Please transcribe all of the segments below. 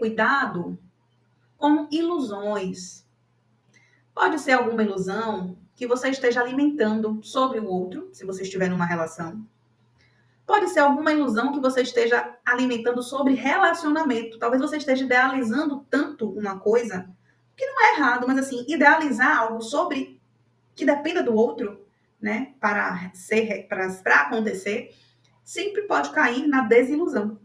cuidado com ilusões. Pode ser alguma ilusão que você esteja alimentando sobre o outro, se você estiver numa relação. Pode ser alguma ilusão que você esteja alimentando sobre relacionamento. Talvez você esteja idealizando tanto uma coisa, que não é errado, mas assim, idealizar algo sobre que dependa do outro, né, para acontecer, sempre pode cair na desilusão.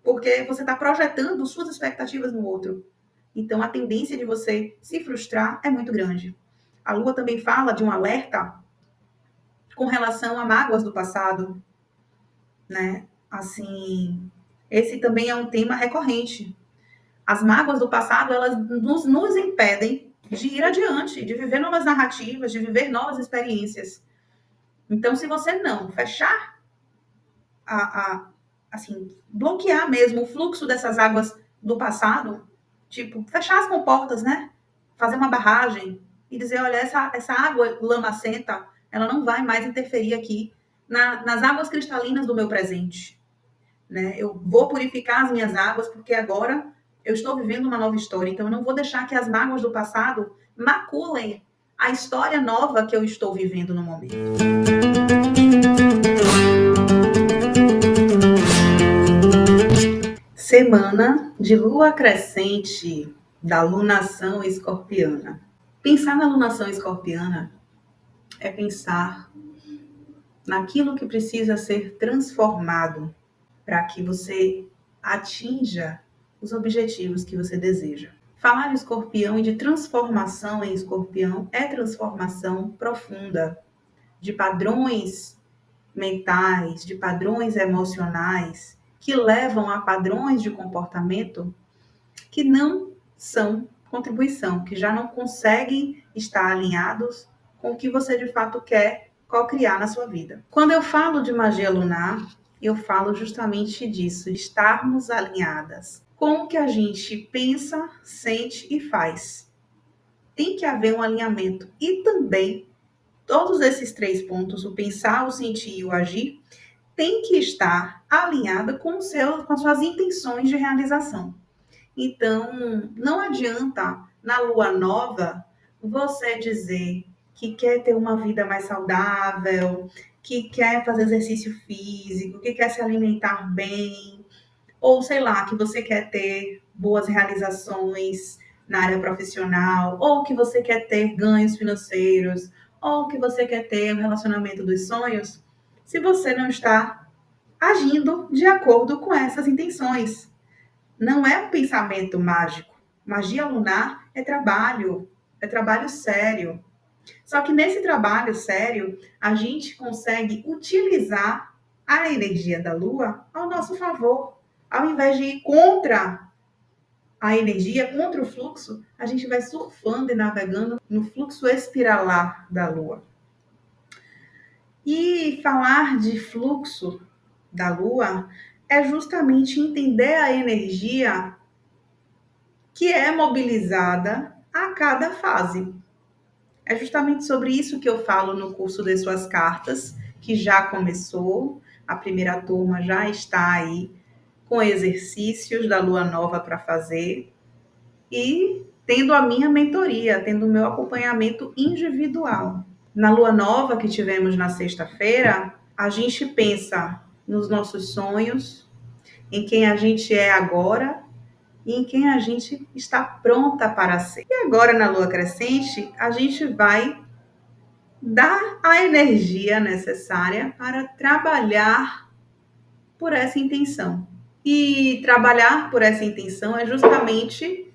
Porque você está projetando suas expectativas no outro. Então, a tendência de você se frustrar é muito grande. A Lua também fala de um alerta com relação a mágoas do passado, né? Assim, esse também é um tema recorrente. As mágoas do passado, elas nos impedem de ir adiante, de viver novas narrativas, de viver novas experiências. Então, se você não fechar, assim, bloquear mesmo o fluxo dessas águas do passado, tipo, fechar as comportas, né? Fazer uma barragem e dizer, olha, essa água lamacenta, ela não vai mais interferir aqui nas águas cristalinas do meu presente, né? Eu vou purificar as minhas águas porque agora eu estou vivendo uma nova história. Então, eu não vou deixar que as mágoas do passado maculem a história nova que eu estou vivendo no momento. Semana de lua crescente da lunação escorpiana. Pensar na lunação escorpiana é pensar naquilo que precisa ser transformado para que você atinja os objetivos que você deseja. Falar de escorpião e de transformação em escorpião é transformação profunda de padrões mentais, de padrões emocionais que levam a padrões de comportamento que não são contribuição, que já não conseguem estar alinhados com o que você de fato quer co-criar na sua vida. Quando eu falo de magia lunar, eu falo justamente disso, de estarmos alinhadas com o que a gente pensa, sente e faz. Tem que haver um alinhamento. E também, todos esses 3 pontos, o pensar, o sentir e o agir, tem que estar alinhada com as suas intenções de realização. Então, não adianta na lua nova você dizer que quer ter uma vida mais saudável, que quer fazer exercício físico, que quer se alimentar bem, ou sei lá, que você quer ter boas realizações na área profissional, ou que você quer ter ganhos financeiros, ou que você quer ter um relacionamento dos sonhos, se você não está agindo de acordo com essas intenções. Não é um pensamento mágico. Magia lunar é trabalho sério. Só que nesse trabalho sério, a gente consegue utilizar a energia da lua ao nosso favor. Ao invés de ir contra a energia, contra o fluxo, a gente vai surfando e navegando no fluxo espiralar da lua. E falar de fluxo da lua é justamente entender a energia que é mobilizada a cada fase. É justamente sobre isso que eu falo no curso de Suas Cartas, que já começou, a primeira turma já está aí com exercícios da lua nova para fazer e tendo a minha mentoria, tendo o meu acompanhamento individual. Na lua nova que tivemos na sexta-feira, a gente pensa nos nossos sonhos, em quem a gente é agora e em quem a gente está pronta para ser. E agora, na lua crescente, a gente vai dar a energia necessária para trabalhar por essa intenção. E trabalhar por essa intenção é justamente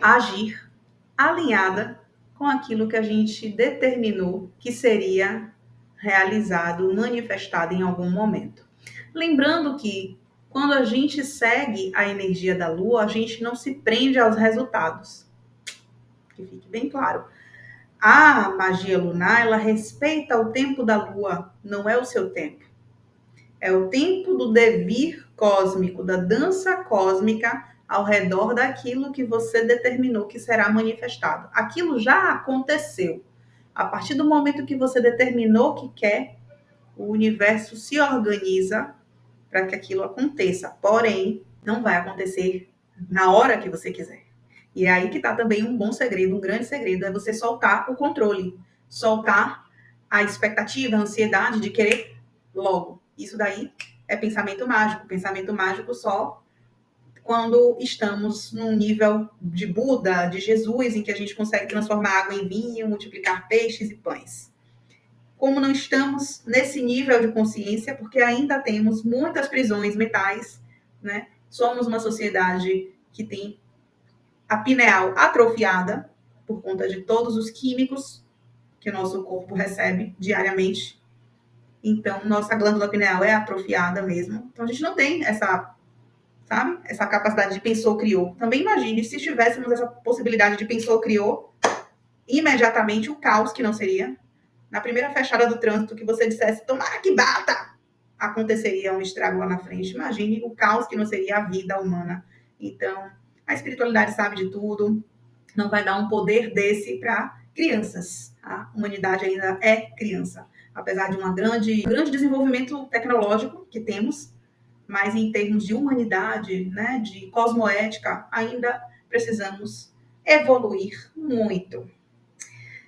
agir alinhada com aquilo que a gente determinou que seria realizado, manifestado em algum momento. Lembrando que quando a gente segue a energia da lua, a gente não se prende aos resultados. Que fique bem claro. A magia lunar, ela respeita o tempo da lua, não é o seu tempo. É o tempo do devir cósmico, da dança cósmica ao redor daquilo que você determinou que será manifestado. Aquilo já aconteceu. A partir do momento que você determinou que quer, o universo se organiza para que aquilo aconteça. Porém, não vai acontecer na hora que você quiser. E é aí que está também um bom segredo, um grande segredo, é você soltar o controle, soltar a expectativa, a ansiedade de querer logo. Isso daí é pensamento mágico. Pensamento mágico só quando estamos num nível de Buda, de Jesus, em que a gente consegue transformar água em vinho, multiplicar peixes e pães. Como não estamos nesse nível de consciência, porque ainda temos muitas prisões mentais, né? Somos uma sociedade que tem a pineal atrofiada por conta de todos os químicos que o nosso corpo recebe diariamente. Então, nossa glândula pineal é atrofiada mesmo. Então, a gente não tem essa, sabe? Essa capacidade de pensou, criou. Também imagine se tivéssemos essa possibilidade de pensou, criou, imediatamente o caos que não seria. Na primeira fechada do trânsito que você dissesse, tomara que bata, aconteceria um estrago lá na frente. Imagine o caos que não seria a vida humana. Então, a espiritualidade sabe de tudo, não vai dar um poder desse para crianças. A humanidade ainda é criança, apesar de um grande desenvolvimento tecnológico que temos, mas em termos de humanidade, né, de cosmoética, ainda precisamos evoluir muito.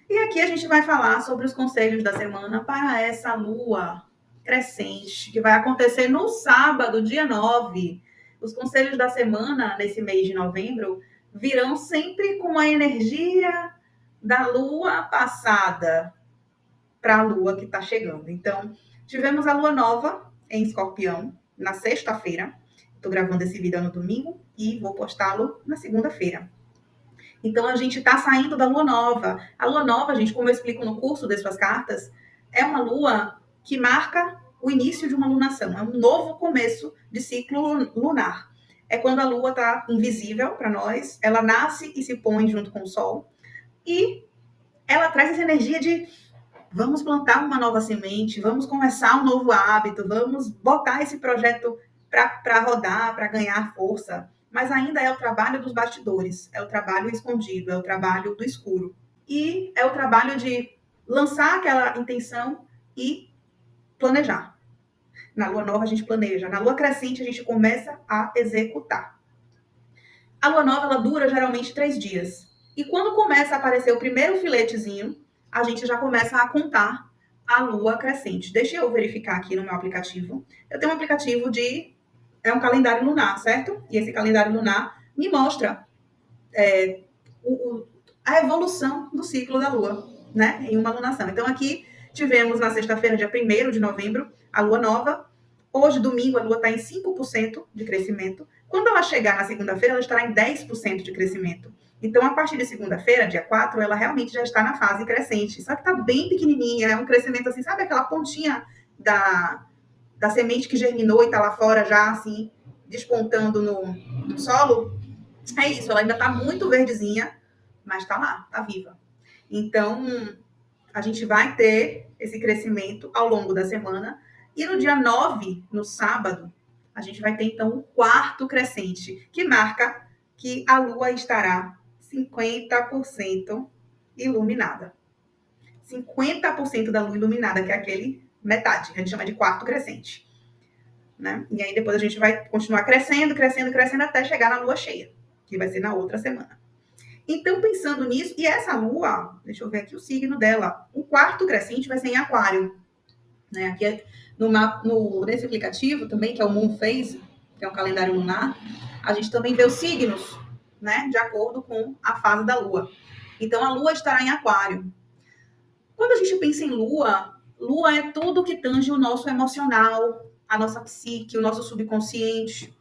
E aqui a gente vai falar sobre os conselhos da semana para essa lua crescente, que vai acontecer no sábado, dia 9. Os conselhos da semana, nesse mês de novembro, virão sempre com a energia da lua passada para a lua que está chegando. Então, tivemos a lua nova em Escorpião, na sexta-feira. Estou gravando esse vídeo no domingo e vou postá-lo na segunda-feira. Então, a gente está saindo da lua nova. A lua nova, gente, como eu explico no curso das suas cartas, é uma lua que marca o início de uma lunação. É um novo começo de ciclo lunar. É quando a lua está invisível para nós, ela nasce e se põe junto com o sol. E ela traz essa energia de vamos plantar uma nova semente, vamos começar um novo hábito, vamos botar esse projeto para rodar, para ganhar força. Mas ainda é o trabalho dos bastidores, é o trabalho escondido, é o trabalho do escuro. E é o trabalho de lançar aquela intenção e planejar. Na lua nova a gente planeja, na lua crescente a gente começa a executar. A lua nova ela dura geralmente 3 dias. E quando começa a aparecer o primeiro filetezinho, a gente já começa a contar a lua crescente. Deixa eu verificar aqui no meu aplicativo. Eu tenho um aplicativo é um calendário lunar, certo? E esse calendário lunar me mostra a evolução do ciclo da lua, né? Em uma lunação. Então aqui tivemos na sexta-feira, dia 1º de novembro, a lua nova. Hoje, domingo, a lua está em 5% de crescimento. Quando ela chegar na segunda-feira, ela estará em 10% de crescimento. Então, a partir de segunda-feira, dia 4, ela realmente já está na fase crescente. Só que está bem pequenininha, é um crescimento assim, sabe aquela pontinha da semente que germinou e está lá fora já, assim, despontando no solo? É isso, ela ainda está muito verdezinha, mas está lá, está viva. Então, a gente vai ter esse crescimento ao longo da semana. E no dia 9, no sábado, a gente vai ter então o quarto crescente, que marca que a lua estará 50% iluminada. 50% da lua iluminada, que é aquele metade, que a gente chama de quarto crescente. Né? E aí depois a gente vai continuar crescendo, crescendo, crescendo até chegar na lua cheia, que vai ser na outra semana. Então, pensando nisso, e essa lua, deixa eu ver aqui o signo dela, o quarto crescente vai ser em aquário. Né? Aqui nesse aplicativo também, que é o Moon Phase, que é um calendário lunar, a gente também vê os signos, né? De acordo com a fase da lua. Então, a lua estará em aquário. Quando a gente pensa em lua, lua é tudo que tange o nosso emocional, a nossa psique, o nosso subconsciente,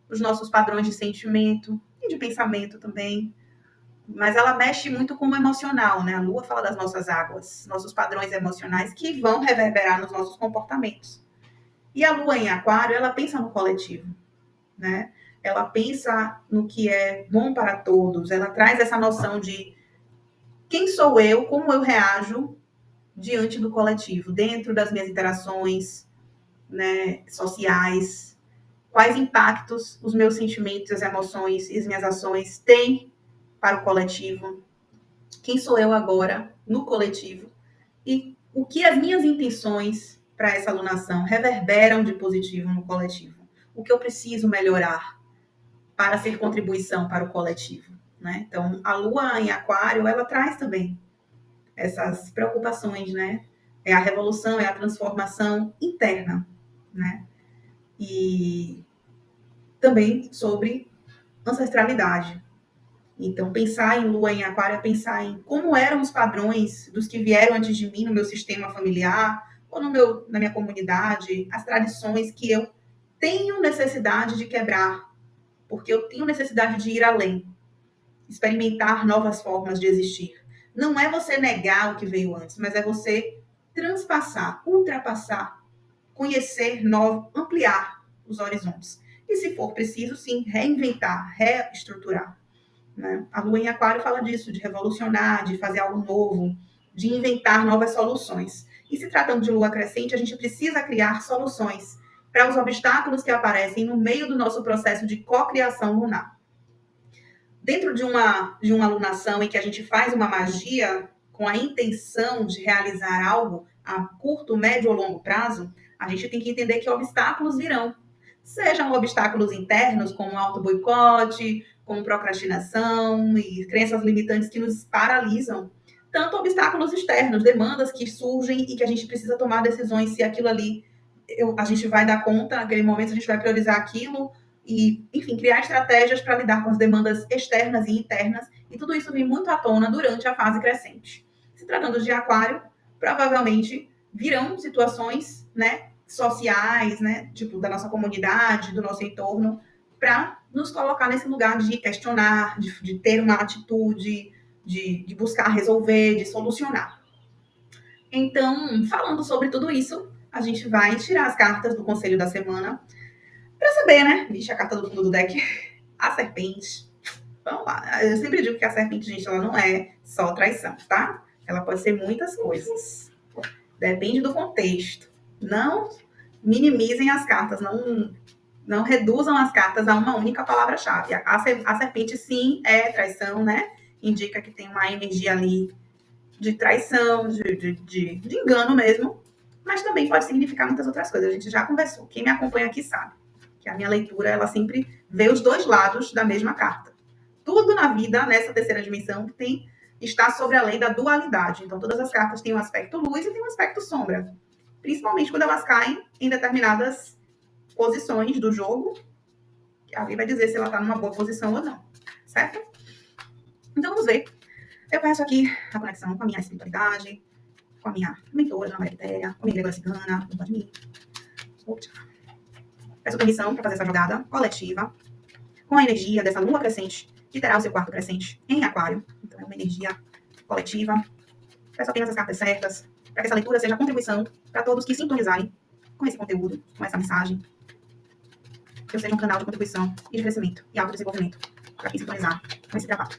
os nossos padrões de sentimento e de pensamento também. Mas ela mexe muito com o emocional, né? A lua fala das nossas águas, nossos padrões emocionais que vão reverberar nos nossos comportamentos. E a lua em aquário, ela pensa no coletivo, né? Ela pensa no que é bom para todos, ela traz essa noção de quem sou eu, como eu reajo diante do coletivo, dentro das minhas interações, né, sociais, quais impactos os meus sentimentos, as emoções e as minhas ações têm para o coletivo, quem sou eu agora no coletivo e o que as minhas intenções para essa alunação reverberam de positivo no coletivo, o que eu preciso melhorar para ser contribuição para o coletivo, né? Então, a lua em aquário, ela traz também essas preocupações, né? É a revolução, é a transformação interna, né? E também sobre ancestralidade. Então, pensar em lua em aquário é pensar em como eram os padrões dos que vieram antes de mim no meu sistema familiar ou na minha comunidade, as tradições que eu tenho necessidade de quebrar, porque eu tenho necessidade de ir além, experimentar novas formas de existir. Não é você negar o que veio antes, mas é você transpassar, ultrapassar, conhecer, ampliar os horizontes. E se for preciso, sim, reinventar, reestruturar. Né? A lua em aquário fala disso, de revolucionar, de fazer algo novo, de inventar novas soluções. E se tratando de lua crescente, a gente precisa criar soluções para os obstáculos que aparecem no meio do nosso processo de cocriação lunar. Dentro de uma alunação em que a gente faz uma magia com a intenção de realizar algo a curto, médio ou longo prazo, a gente tem que entender que obstáculos virão. Sejam obstáculos internos, como auto-boicote, como procrastinação e crenças limitantes que nos paralisam, tanto obstáculos externos, demandas que surgem e que a gente precisa tomar decisões se aquilo ali a gente vai dar conta, naquele momento a gente vai priorizar aquilo, e, enfim, criar estratégias para lidar com as demandas externas e internas, e tudo isso vem muito à tona durante a fase crescente. Se tratando de aquário, provavelmente virão situações, né, sociais, né, tipo, da nossa comunidade, do nosso entorno, para nos colocar nesse lugar de questionar, de ter uma atitude, de buscar resolver, de solucionar. Então, falando sobre tudo isso, a gente vai tirar as cartas do conselho da semana para saber, né? Vixe, a carta do fundo do deck, a serpente. Vamos lá. Eu sempre digo que a serpente, gente, ela não é só traição, tá? Ela pode ser muitas coisas. Depende do contexto. Não minimizem as cartas, não reduzam as cartas a uma única palavra-chave. A serpente, sim, é traição, né? Indica que tem uma energia ali de traição, de engano mesmo, mas também pode significar muitas outras coisas. A gente já conversou. Quem me acompanha aqui sabe que a minha leitura, ela sempre vê os dois lados da mesma carta. Tudo na vida, nessa terceira dimensão, está sobre a lei da dualidade. Então, todas as cartas têm um aspecto luz e têm um aspecto sombra. Principalmente quando elas caem em determinadas posições do jogo, que ali vai dizer se ela está numa boa posição ou não. Certo? Então, vamos ver. Eu peço aqui a conexão com a minha espiritualidade, com a minha mentora, Dona Maria Quitéria, com a minha Gregória Cigana, não pode mim. Peço permissão para fazer essa jogada coletiva, com a energia dessa lua crescente, que terá o seu quarto crescente em aquário. Então, é uma energia coletiva. Peço apenas as cartas certas, para que essa leitura seja contribuição para todos que sintonizarem com esse conteúdo, com essa mensagem. Que eu seja um canal de contribuição e de crescimento e autodesenvolvimento para quem sintonizar com esse trabalho.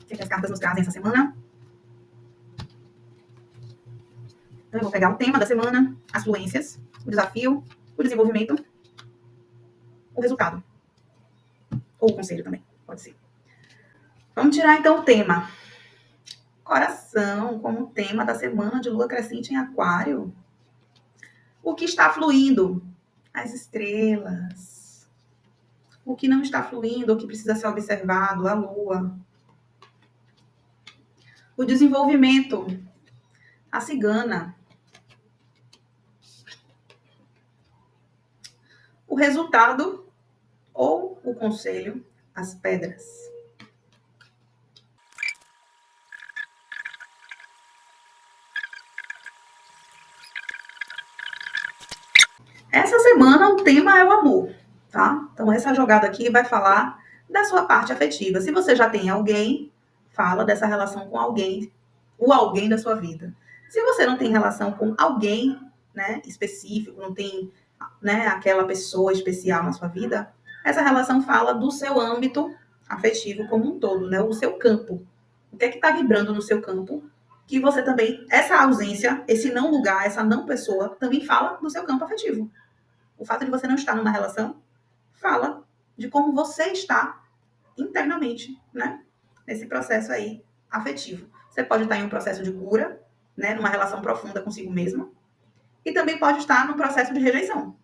O que as cartas nos trazem essa semana? Então, eu vou pegar o tema da semana, as fluências, o desafio, o desenvolvimento, o resultado. Ou o conselho também, pode ser. Vamos tirar, então, o tema. Coração, como tema da semana de lua crescente em aquário. O que está fluindo? As estrelas. O que não está fluindo, o que precisa ser observado? A lua. O desenvolvimento. A cigana. O resultado ou o conselho, as pedras. Essa semana o tema é o amor, tá? Então essa jogada aqui vai falar da sua parte afetiva. Se você já tem alguém, fala dessa relação com alguém, o alguém da sua vida. Se você não tem relação com alguém, né, específico, não tem, né, aquela pessoa especial na sua vida, essa relação fala do seu âmbito afetivo como um todo, né, o seu campo. O que é que está vibrando no seu campo? Que você também, essa ausência, esse não lugar, essa não pessoa, também fala do seu campo afetivo. O fato de você não estar numa relação fala de como você está internamente, né? Nesse processo aí afetivo. Você pode estar em um processo de cura, né? Numa relação profunda consigo mesmo. E também pode estar num processo de rejeição,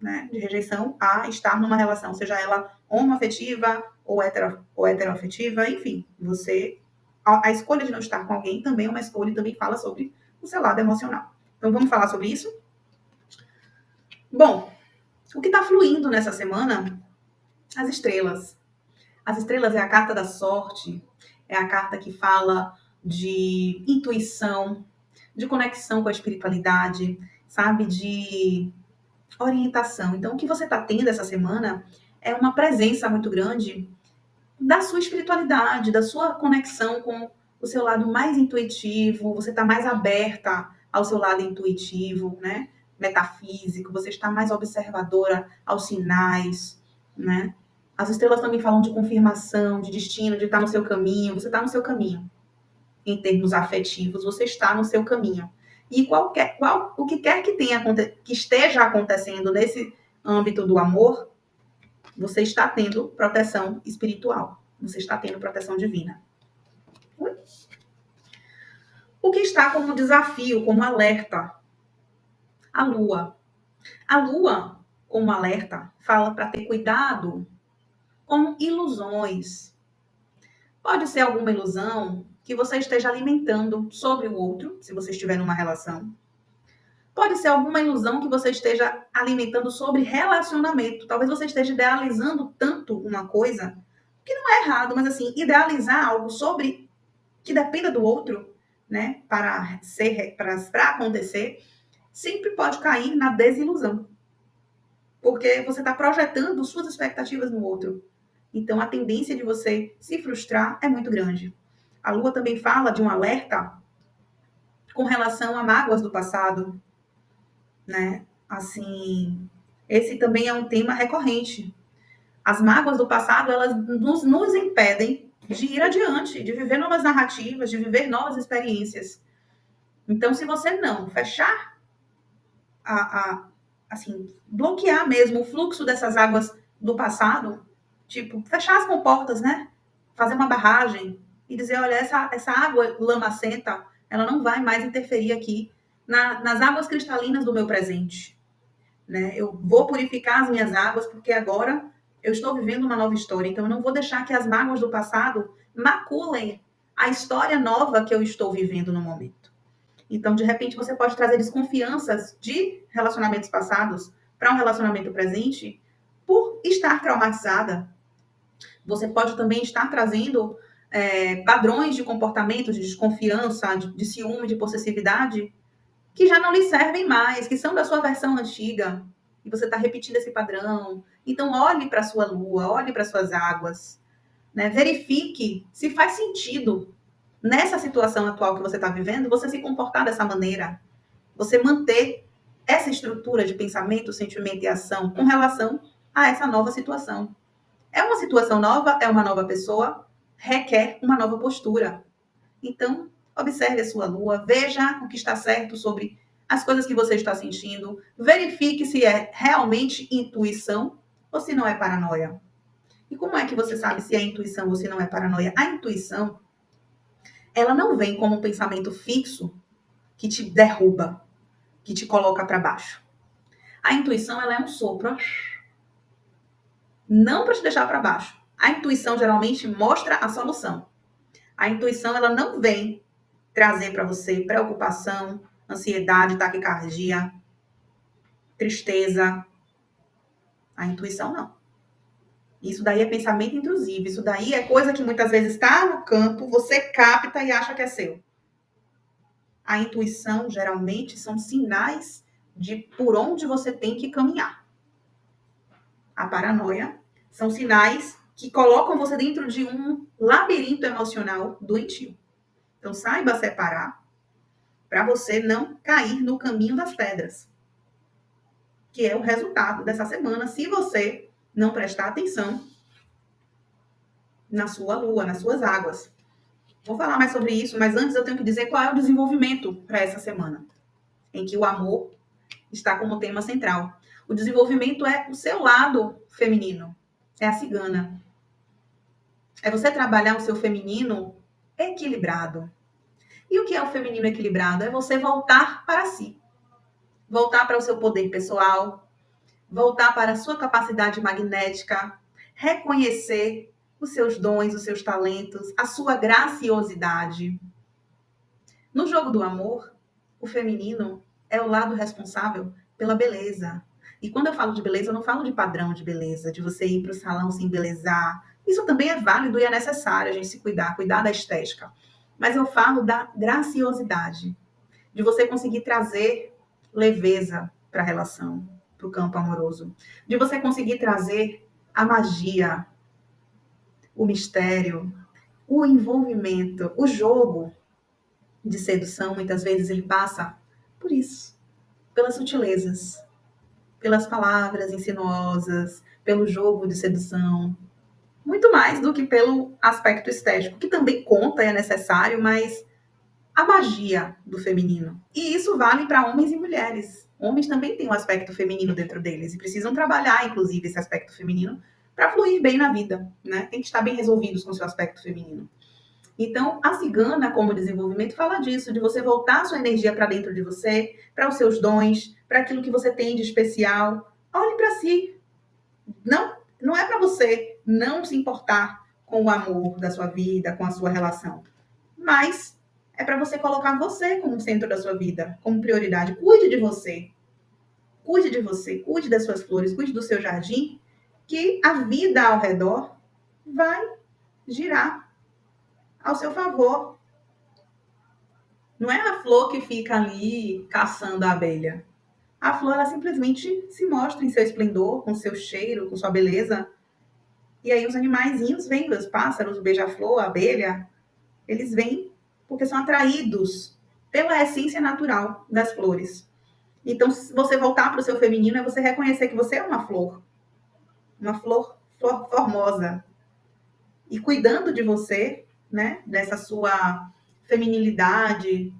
né? De rejeição a estar numa relação, seja ela homoafetiva ou heteroafetiva, enfim. A escolha de não estar com alguém também é uma escolha e também fala sobre o seu lado emocional. Então, vamos falar sobre isso? Bom, o que está fluindo nessa semana? As estrelas. As estrelas é a carta da sorte, é a carta que fala de intuição, de conexão com a espiritualidade, sabe? De orientação. Então, o que você está tendo essa semana é uma presença muito grande da sua espiritualidade, da sua conexão com o seu lado mais intuitivo, você está mais aberta ao seu lado intuitivo, né? Metafísico, você está mais observadora aos sinais, né? As estrelas também falam de confirmação, de destino, de estar no seu caminho. Você está no seu caminho. Em termos afetivos, você está no seu caminho. E o que quer que esteja acontecendo nesse âmbito do amor, você está tendo proteção espiritual. Você está tendo proteção divina. O que está como desafio, como alerta? A Lua. A Lua, como alerta, fala para ter cuidado com ilusões. Pode ser alguma ilusão que você esteja alimentando sobre o outro, se você estiver numa relação. Pode ser alguma ilusão que você esteja alimentando sobre relacionamento. Talvez você esteja idealizando tanto uma coisa, que não é errado, mas assim, idealizar algo sobre que dependa do outro, né, para acontecer, sempre pode cair na desilusão. Porque você está projetando suas expectativas no outro. Então, a tendência de você se frustrar é muito grande. A Lua também fala de um alerta com relação a mágoas do passado, né? Assim, esse também é um tema recorrente. As mágoas do passado, elas nos impedem de ir adiante, de viver novas narrativas, de viver novas experiências. Então, se você não fechar, assim, bloquear mesmo o fluxo dessas águas do passado, tipo, fechar as comportas, né? Fazer uma barragem e dizer, olha, essa água lamacenta, ela não vai mais interferir aqui nas águas cristalinas do meu presente. Né? Eu vou purificar as minhas águas porque agora eu estou vivendo uma nova história. Então, eu não vou deixar que as mágoas do passado maculem a história nova que eu estou vivendo no momento. Então, de repente, você pode trazer desconfianças de relacionamentos passados para um relacionamento presente por estar traumatizada. Você pode também estar trazendo padrões de comportamento, de desconfiança, de ciúme, de possessividade, que já não lhe servem mais, que são da sua versão antiga. E você está repetindo esse padrão. Então, olhe para a sua lua, olhe para as suas águas. Né? Verifique se faz sentido, nessa situação atual que você está vivendo, você se comportar dessa maneira. Você manter essa estrutura de pensamento, sentimento e ação com relação a essa nova situação. É uma situação nova, é uma nova pessoa, requer uma nova postura. Então, observe a sua lua, veja o que está certo sobre as coisas que você está sentindo, verifique se é realmente intuição ou se não é paranoia. E como é que você sabe se é intuição ou se não é paranoia? A intuição, ela não vem como um pensamento fixo que te derruba, que te coloca para baixo. A intuição, ela é um sopro, não para te deixar para baixo. A intuição geralmente mostra a solução. A intuição, ela não vem trazer para você preocupação, ansiedade, taquicardia, tristeza. A intuição, não. Isso daí é pensamento intrusivo. Isso daí é coisa que muitas vezes está no campo, você capta e acha que é seu. A intuição, geralmente, são sinais de por onde você tem que caminhar. A paranoia são sinais que colocam você dentro de um labirinto emocional doentio. Então, saiba separar para você não cair no caminho das pedras, que é o resultado dessa semana, se você não prestar atenção na sua lua, nas suas águas. Vou falar mais sobre isso, mas antes eu tenho que dizer qual é o desenvolvimento para essa semana, em que o amor está como tema central. O desenvolvimento é o seu lado feminino, é a cigana. É você trabalhar o seu feminino equilibrado. E o que é o feminino equilibrado? É você voltar para si. Voltar para o seu poder pessoal, voltar para a sua capacidade magnética, reconhecer os seus dons, os seus talentos, a sua graciosidade. No jogo do amor, o feminino é o lado responsável pela beleza. E quando eu falo de beleza, eu não falo de padrão de beleza, de você ir para o salão se embelezar. Isso também é válido e é necessário a gente se cuidar, cuidar da estética. Mas eu falo da graciosidade, de você conseguir trazer leveza para a relação, para o campo amoroso, de você conseguir trazer a magia, o mistério, o envolvimento, o jogo de sedução. Muitas vezes ele passa por isso, pelas sutilezas, pelas palavras insinuosas, pelo jogo de sedução, muito mais do que pelo aspecto estético, que também conta e é necessário, mas a magia do feminino. E isso vale para homens e mulheres. Homens também têm um aspecto feminino dentro deles e precisam trabalhar, inclusive, esse aspecto feminino para fluir bem na vida, né? Tem que estar bem resolvidos com o seu aspecto feminino. Então, a cigana, como desenvolvimento, fala disso, de você voltar a sua energia para dentro de você, para os seus dons, para aquilo que você tem de especial. Olhe para si. Não é para você não se importar com o amor da sua vida, com a sua relação. Mas é para você colocar você como centro da sua vida, como prioridade. Cuide de você. Cuide de você, cuide das suas flores, cuide do seu jardim, que a vida ao redor vai girar ao seu favor. Não é a flor que fica ali caçando a abelha. A flor, ela simplesmente se mostra em seu esplendor, com seu cheiro, com sua beleza. E aí os animaizinhos vêm, os pássaros, o beija-flor, a abelha, eles vêm porque são atraídos pela essência natural das flores. Então, se você voltar para o seu feminino, é você reconhecer que você é uma flor formosa. E cuidando de você, né, dessa sua feminilidade,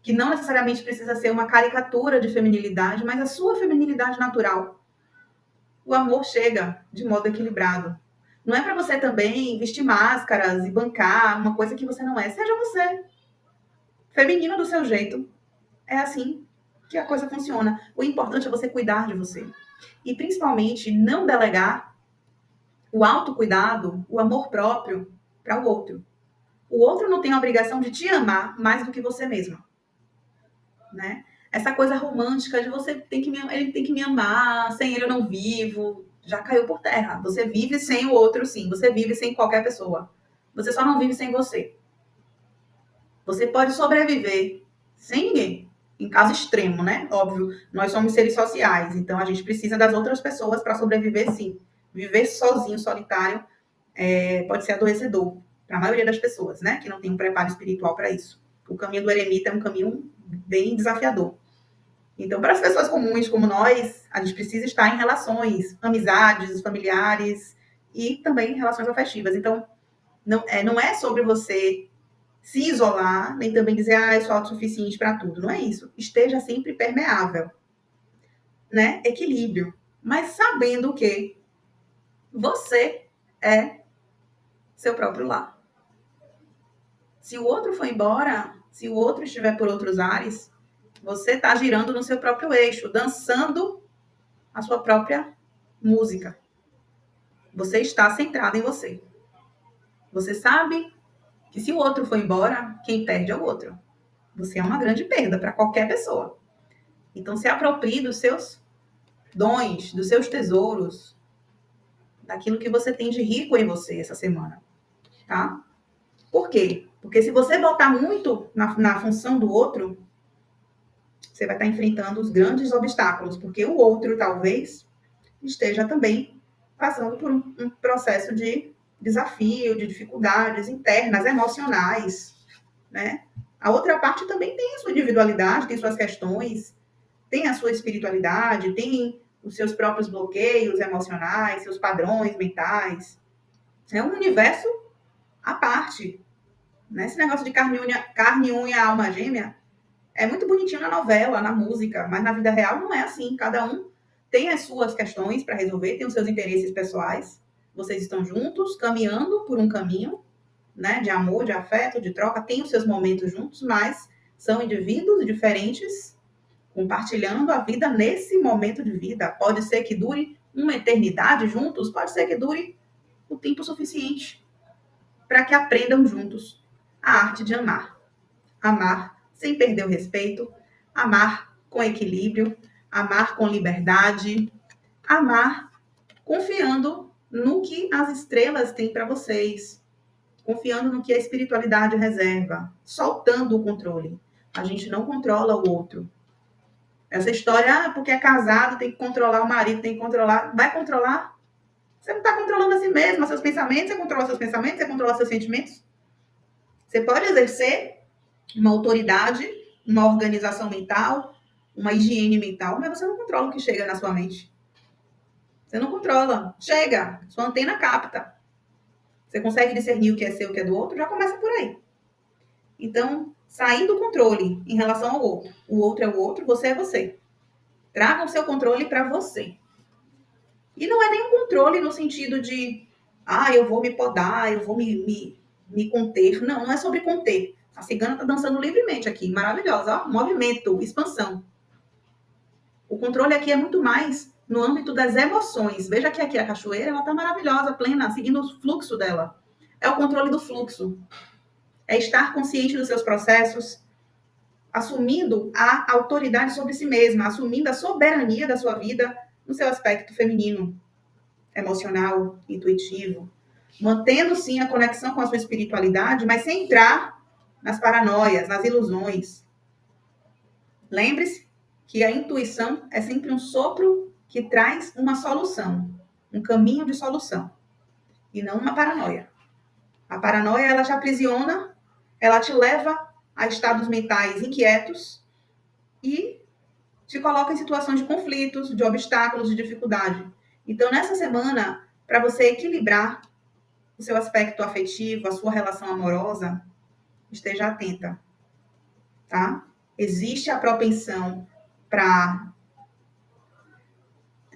que não necessariamente precisa ser uma caricatura de feminilidade, mas a sua feminilidade natural. O amor chega de modo equilibrado. Não é para você também vestir máscaras e bancar uma coisa que você não é. Seja você. Feminino do seu jeito. É assim que a coisa funciona. O importante é você cuidar de você. E principalmente não delegar o autocuidado, o amor próprio para o outro. O outro não tem a obrigação de te amar mais do que você mesma, né? Essa coisa romântica de ele tem que me amar, sem ele eu não vivo, já caiu por terra. Você vive sem o outro, sim. Você vive sem qualquer pessoa. Você só não vive sem você. Você pode sobreviver sem ninguém. Em caso extremo, né? Óbvio, nós somos seres sociais, então a gente precisa das outras pessoas para sobreviver, sim. Viver sozinho, solitário, pode ser adoecedor para a maioria das pessoas, né? Que não tem um preparo espiritual para isso. O caminho do eremita é um caminho bem desafiador. Então, para as pessoas comuns como nós, a gente precisa estar em relações, amizades, familiares e também relações afetivas. Então, não é sobre você se isolar, nem também dizer, eu sou autossuficiente para tudo. Não é isso. Esteja sempre permeável, né? Equilíbrio. Mas sabendo que você é seu próprio lar. Se o outro for embora, se o outro estiver por outros ares, você está girando no seu próprio eixo, dançando a sua própria música. Você está centrado em você. Você sabe que se o outro for embora, quem perde é o outro. Você é uma grande perda para qualquer pessoa. Então, se aproprie dos seus dons, dos seus tesouros, daquilo que você tem de rico em você essa semana, tá? Por quê? Porque se você botar muito na função do outro, você vai estar enfrentando os grandes obstáculos, porque o outro, talvez, esteja também passando por um processo de desafio, de dificuldades internas, emocionais, né? A outra parte também tem a sua individualidade, tem suas questões, tem a sua espiritualidade, tem os seus próprios bloqueios emocionais, seus padrões mentais. É um universo à parte, né? Esse negócio de carne, unha, alma gêmea é muito bonitinho na novela, na música, mas na vida real não é assim. Cada um tem as suas questões para resolver, tem os seus interesses pessoais. Vocês estão juntos, caminhando por um caminho, né, de amor, de afeto, de troca, tem os seus momentos juntos, mas são indivíduos diferentes, compartilhando a vida nesse momento de vida. Pode ser que dure uma eternidade juntos, pode ser que dure o tempo suficiente para que aprendam juntos a arte de amar. Amar sem perder o respeito, amar com equilíbrio, amar com liberdade, amar confiando no que as estrelas têm para vocês, confiando no que a espiritualidade reserva, soltando o controle. A gente não controla o outro. Essa história, porque é casado, tem que controlar o marido, tem que controlar. Vai controlar? Você não está controlando a si mesmo, seus pensamentos, você controla seus pensamentos, você controla seus sentimentos. Você pode exercer uma autoridade, uma organização mental, uma higiene mental, mas você não controla o que chega na sua mente. Você não controla. Chega, sua antena capta. Você consegue discernir o que é seu e o que é do outro? Já começa por aí. Então, sair do controle em relação ao outro. O outro é o outro, você é você. Traga o seu controle para você. E não é nem um controle no sentido de, eu vou me podar, eu vou me conter. Não, não é sobre conter. A cigana está dançando livremente aqui, maravilhosa, ó, movimento, expansão. O controle aqui é muito mais no âmbito das emoções. Veja que aqui a cachoeira, ela está maravilhosa, plena, seguindo o fluxo dela. É o controle do fluxo. É estar consciente dos seus processos, assumindo a autoridade sobre si mesma, assumindo a soberania da sua vida no seu aspecto feminino, emocional, intuitivo, mantendo sim a conexão com a sua espiritualidade, mas sem entrar nas paranoias, nas ilusões. Lembre-se que a intuição é sempre um sopro que traz uma solução, um caminho de solução, e não uma paranoia. A paranoia, ela te aprisiona, ela te leva a estados mentais inquietos e te coloca em situações de conflitos, de obstáculos, de dificuldade. Então, nessa semana, para você equilibrar o seu aspecto afetivo, a sua relação amorosa, esteja atenta, tá? Existe a propensão para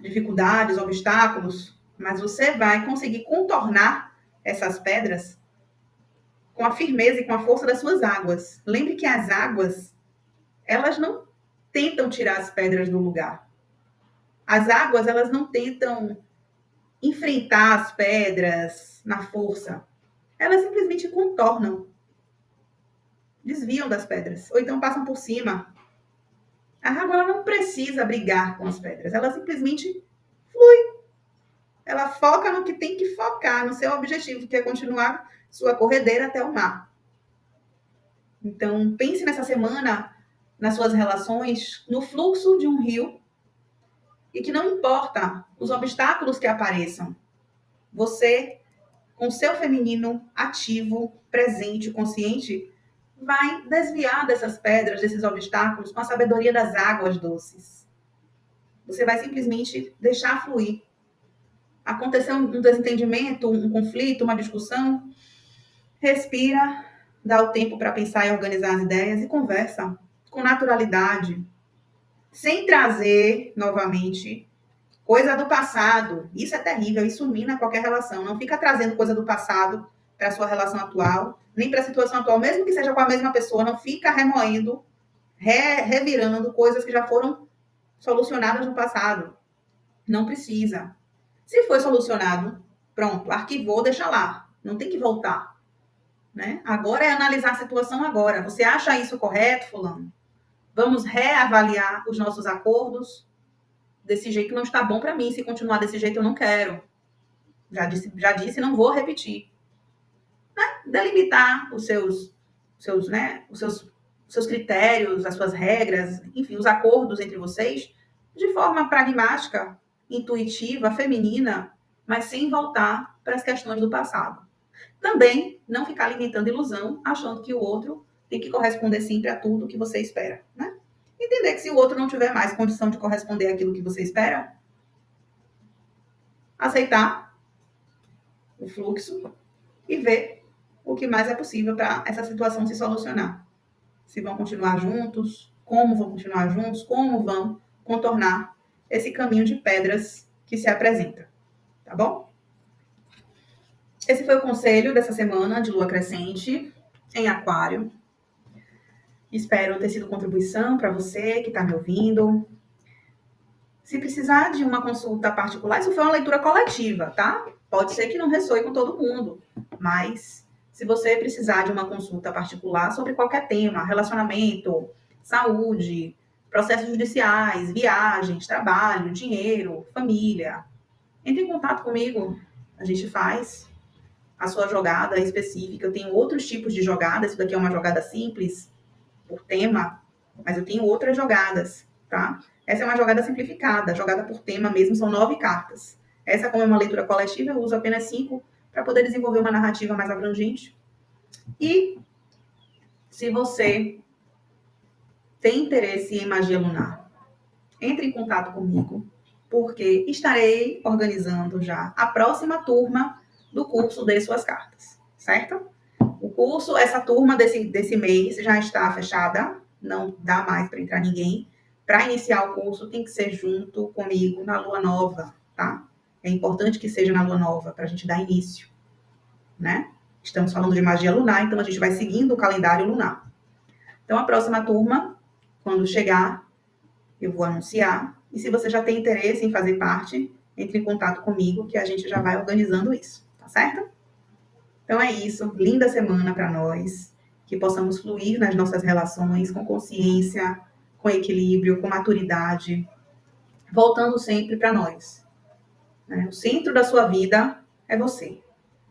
dificuldades, obstáculos, mas você vai conseguir contornar essas pedras com a firmeza e com a força das suas águas. Lembre que as águas, elas não tentam tirar as pedras do lugar. As águas, elas não tentam enfrentar as pedras na força. Elas simplesmente contornam, desviam das pedras, ou então passam por cima. A água, ela não precisa brigar com as pedras, ela simplesmente flui. Ela foca no que tem que focar, no seu objetivo, que é continuar sua corredeira até o mar. Então, pense nessa semana, nas suas relações, no fluxo de um rio, e que não importa os obstáculos que apareçam, você, com seu feminino ativo, presente, consciente, vai desviar dessas pedras, desses obstáculos, com a sabedoria das águas doces. Você vai simplesmente deixar fluir. Aconteceu um desentendimento, um conflito, uma discussão, respira, dá o tempo para pensar e organizar as ideias e conversa com naturalidade, sem trazer novamente coisa do passado. Isso é terrível, isso mina qualquer relação. Não fica trazendo coisa do passado para a sua relação atual, nem para a situação atual, mesmo que seja com a mesma pessoa. Não fica remoendo, revirando coisas que já foram solucionadas no passado. Não precisa. Se foi solucionado, pronto, arquivou, deixa lá. Não tem que voltar. Né? Agora é analisar a situação agora. Você acha isso correto, fulano? Vamos reavaliar os nossos acordos. Desse jeito não está bom para mim. Se continuar desse jeito, eu não quero. Já disse, não vou repetir. Né? Delimitar os seus critérios, as suas regras, enfim, os acordos entre vocês, de forma pragmática, intuitiva, feminina, mas sem voltar para as questões do passado. Também não ficar alimentando ilusão, achando que o outro tem que corresponder sempre a tudo que você espera, né? Entender que se o outro não tiver mais condição de corresponder àquilo que você espera, aceitar o fluxo e ver o que mais é possível para essa situação se solucionar. Se vão continuar juntos, como vão continuar juntos, como vão contornar esse caminho de pedras que se apresenta, tá bom? Esse foi o conselho dessa semana de lua crescente em Aquário. Espero ter sido contribuição para você que está me ouvindo. Se precisar de uma consulta particular, isso foi uma leitura coletiva, tá? Pode ser que não ressoe com todo mundo, mas se você precisar de uma consulta particular sobre qualquer tema, relacionamento, saúde, processos judiciais, viagens, trabalho, dinheiro, família, entre em contato comigo. A gente faz a sua jogada específica. Eu tenho outros tipos de jogadas. Isso daqui é uma jogada simples, por tema, mas eu tenho outras jogadas, tá? Essa é uma jogada simplificada, jogada por tema mesmo, são 9 cartas. Essa, como é uma leitura coletiva, eu uso apenas 5 para poder desenvolver uma narrativa mais abrangente. E se você tem interesse em magia lunar, entre em contato comigo, porque estarei organizando já a próxima turma do curso de suas cartas, certo? O curso, essa turma desse mês já está fechada, não dá mais para entrar ninguém. Para iniciar o curso, tem que ser junto comigo na lua nova, tá? É importante que seja na lua nova para a gente dar início, né? Estamos falando de magia lunar, então a gente vai seguindo o calendário lunar. Então a próxima turma, quando chegar, eu vou anunciar. E se você já tem interesse em fazer parte, entre em contato comigo que a gente já vai organizando isso, tá certo? Então é isso. Linda semana para nós. Que possamos fluir nas nossas relações com consciência, com equilíbrio, com maturidade, voltando sempre para nós, né? O centro da sua vida é você.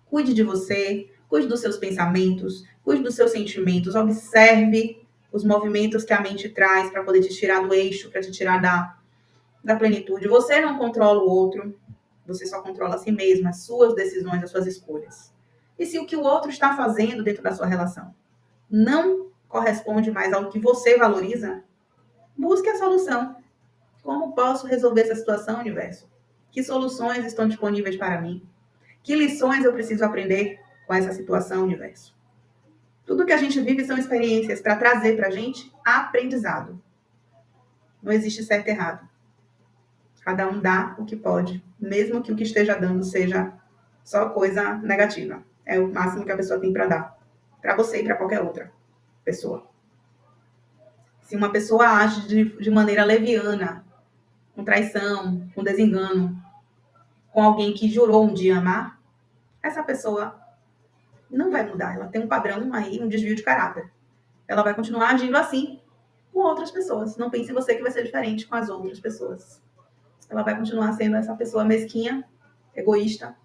Cuide de você, cuide dos seus pensamentos, cuide dos seus sentimentos, observe os movimentos que a mente traz para poder te tirar do eixo, para te tirar da plenitude. Você não controla o outro, você só controla a si mesmo, as suas decisões, as suas escolhas. E se o que o outro está fazendo dentro da sua relação não corresponde mais ao que você valoriza, busque a solução. Como posso resolver essa situação, universo? Que soluções estão disponíveis para mim? Que lições eu preciso aprender com essa situação, universo? Tudo que a gente vive são experiências para trazer para a gente aprendizado. Não existe certo e errado. Cada um dá o que pode, mesmo que o que esteja dando seja só coisa negativa. É o máximo que a pessoa tem para dar. Para você e para qualquer outra pessoa. Se uma pessoa age de maneira leviana, com traição, com desengano, com alguém que jurou um dia amar, essa pessoa não vai mudar. Ela tem um padrão aí, um desvio de caráter. Ela vai continuar agindo assim com outras pessoas. Não pense em você que vai ser diferente com as outras pessoas. Ela vai continuar sendo essa pessoa mesquinha, egoísta,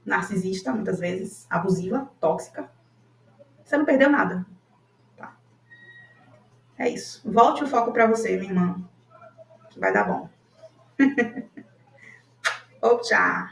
narcisista, muitas vezes, abusiva, tóxica. Você não perdeu nada. Tá? É isso. Volte o foco para você, minha irmã, que vai dar bom. Tchau.